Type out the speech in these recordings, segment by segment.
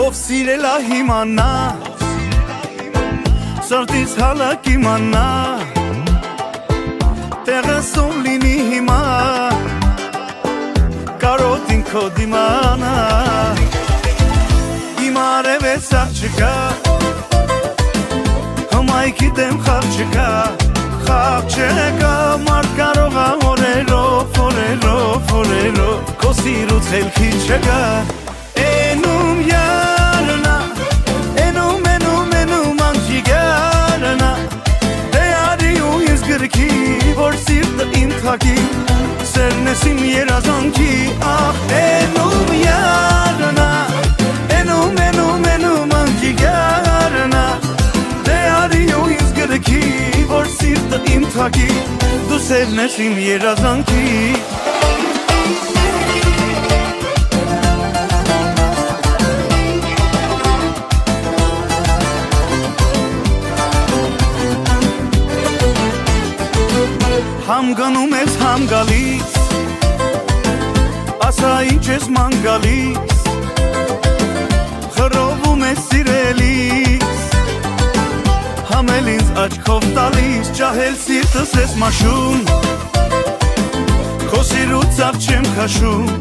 ով սիրել ա հիմանա Սրտից հալակ իմանա Տեղս ում լինի հիմա Կարոտին քո դիմանա Իմ արևեց աղ չկա Հմայքի դեմ խաղ չկա Խաղ չկա Մարդ կարող ա օրերով Քո սիրուց խելքի չկա Էնում յարնա Էնում անջիգարնա Դե արի ու ինձ գրքի Որ սիրտը իմ թակի Սերն ես իմ երազանքի Ախ էնում յարնա Էնում անջիգարնա Դե արի ու ինձ գրքի Որ սիրտը իմ թակի Դու սերն ես իմ երազանքի Համ գնում ես համ գալիս Ասա ինչ ես ման գալիս Խռովում ես սիրելիս Համ էլ ինձ աչքով տալիս Ճահել սիրտս ես մաշում Քո սիրուց աղ չեմ քաշում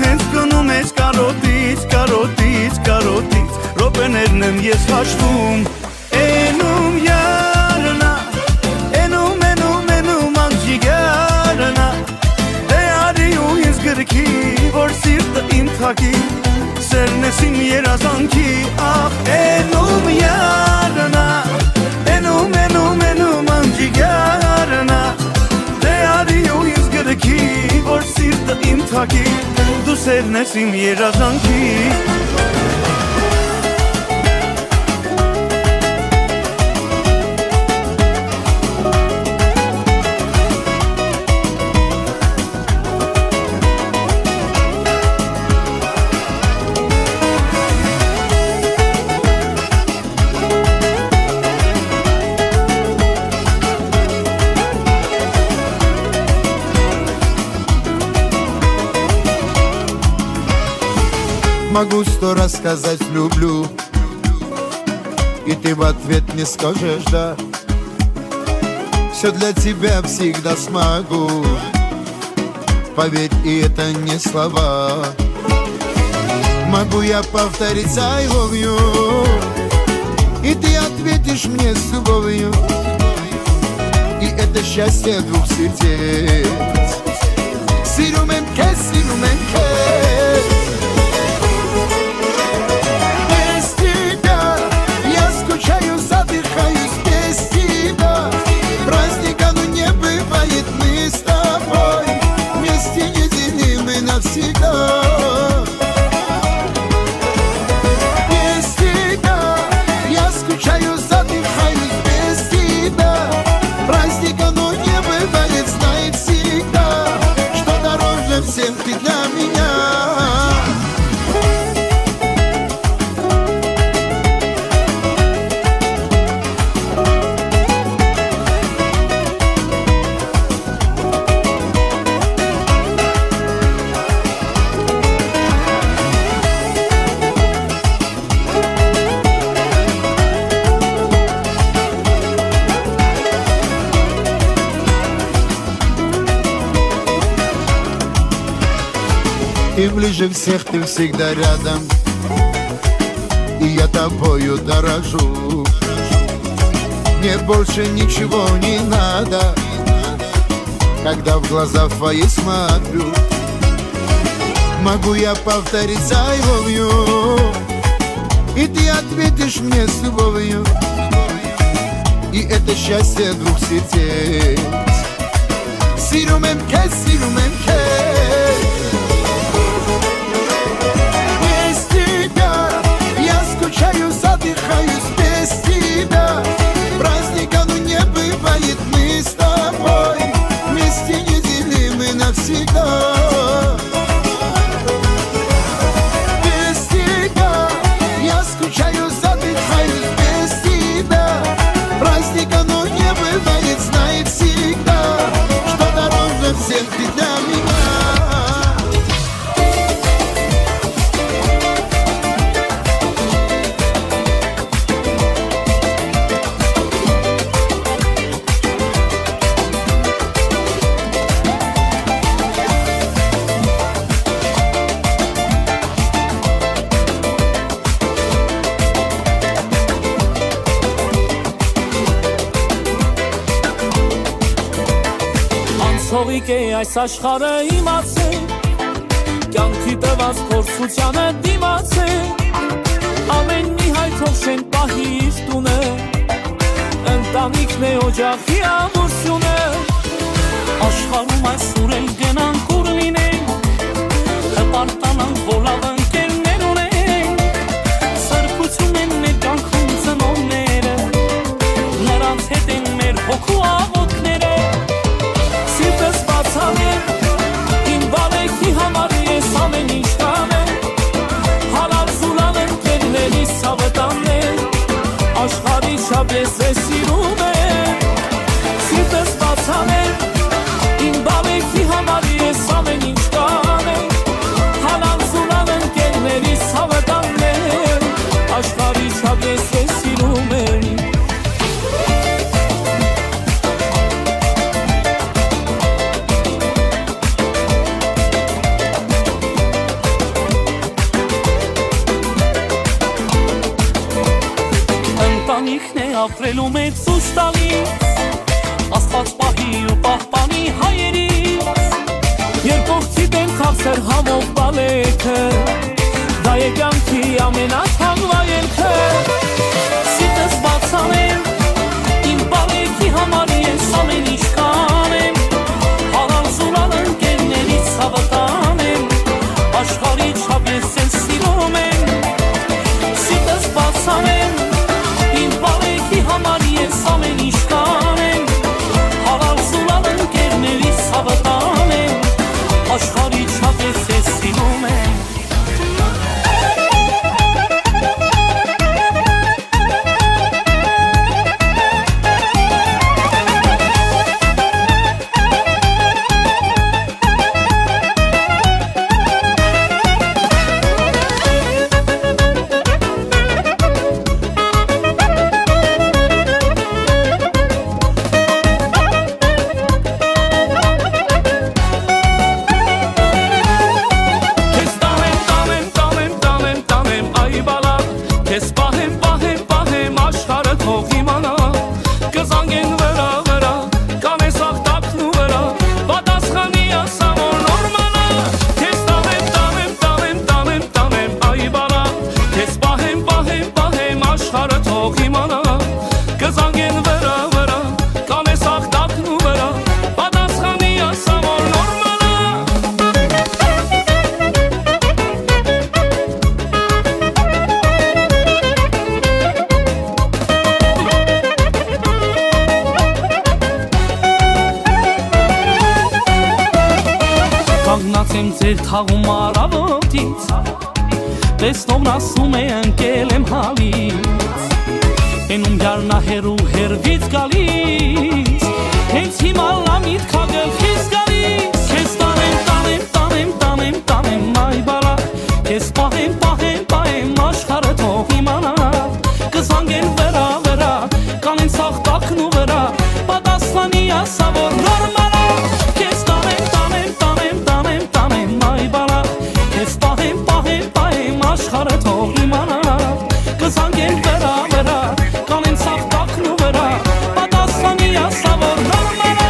Հենց գնում ես կարոտից Ռոպեներն եմ ես հաշվում Էնում յարնա Անջիգարնա Դե արի ու ինձ գրքի Որ սիրտը իմ թակի Սերն ես իմ երազանքի Ախ էնում յարնա Էնում անջիգարնա Դե արի ու ինձ գրքի Որ սիրտը իմ թակի Դու սերն ես իմ երազանքի Могу 100 раз сказать люблю И ты в ответ не скажешь да Все для тебя всегда смогу Поверь, и это не слова Могу я повторить I love you И ты ответишь мне с любовью И это счастье двух сердец Сирумемке Задыхаюсь без тебя Праздника, ну не бывает Мы с тобой Вместе неделимы навсегда Без тебя Я скучаю, задыхаюсь без тебя Праздника, ну не бывает Знай всегда Что дороже всех ты для меня Ты ближе всех, ты всегда рядом И я тобою дорожу Мне больше ничего не надо Когда в глаза твои смотрю Могу я повторить I love you И ты ответишь мне с любовью И это счастье двух сердец Сирумемке Задыхаюсь без тебя Праздника, ну не бывает Мы с тобой Вместе неделимы навсегда Без тебя Я скучаю, задыхаюсь без тебя Праздника, ну не бывает Знай всегда Что дороже всех ты для меня Թողիկ է այս աշխարհը իմացել Կյանքի տված փորձությանը դիմացել Ամեն մի հայ թող շեն պահի իր տունը Ընտանիքն է օջախի ամուսյունը Աշխարհում այսօր էլ գնանք ուր լինենք Հպարտանանք ոլավ ընկերներ ունենք Սրբություն են մեր կյանքում ծնողները Նրանց հետ են մեր հոգու աղոթքները Սիրտս բացանել Իմ բարեքի համար ես ամեն ինչ կանեմ Հալալ զուլալ ընկերներիս ցավը տանել Աշխարհի շապ ես ես սիրում եմ Սիրտս բացանել Իմ բարեքի համար ես ամեն ինչ կանեմ Հալալ զուլալ ընկերներիս ցավը տանել Աշխարհի շապ ես ես սիրում եմ Ընտանիքն է ապրելու մեծ ուժ տալիս Աստված պահի ու պահպանի հայերից Երկողցի դեն քաղցր համով բալեքը Դա է կյանքի ամենաթանկ վայելքը Սիրտս բացանել Իմ բալեքի համար ես ամեն ինչ կանեմ Հալալ զուլալ ընկերներից ցավը տանեմ Աշխարհի չափ ես ես սիրում եմ Սիրտս բացանել Իմ բարեքի համար ես ամեն ինչ կանեմ Հալալ զուլալ ընկերներից ցավը տանեմ Աշխարհի չափ ես սիրում եմ Կանգնացեմ ձեր թաղում առավոտից Տեսնողն ասում է ընկել եմ հալից Էնում յարնահերու հերվից գալիս Հենց հիմա լամիտ քագլխից գալիս Քեզ տանեմ, տանեմ, տանեմ, տանեմ, տանեմ այ բալա Քեզ պահեմ, պահեմ, պահեմ աշխարհը թող իմանա Կզանգեն վրա, վրա, կանեն սաղ տակն ու վրա Պատասխանի ասա որ նորմալ է Քեզ տանեմ, տանեմ, տանեմ, տանեմ, տանեմ այ բալա Քեզ պահեմ, պահեմ, պահեմ աշխարհը թող իմանա Կզանգեն վրա, վրա, կանեն սաղ տակն ու վրա Պատասխանի ասա որ նորմալ է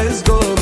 ես գոհ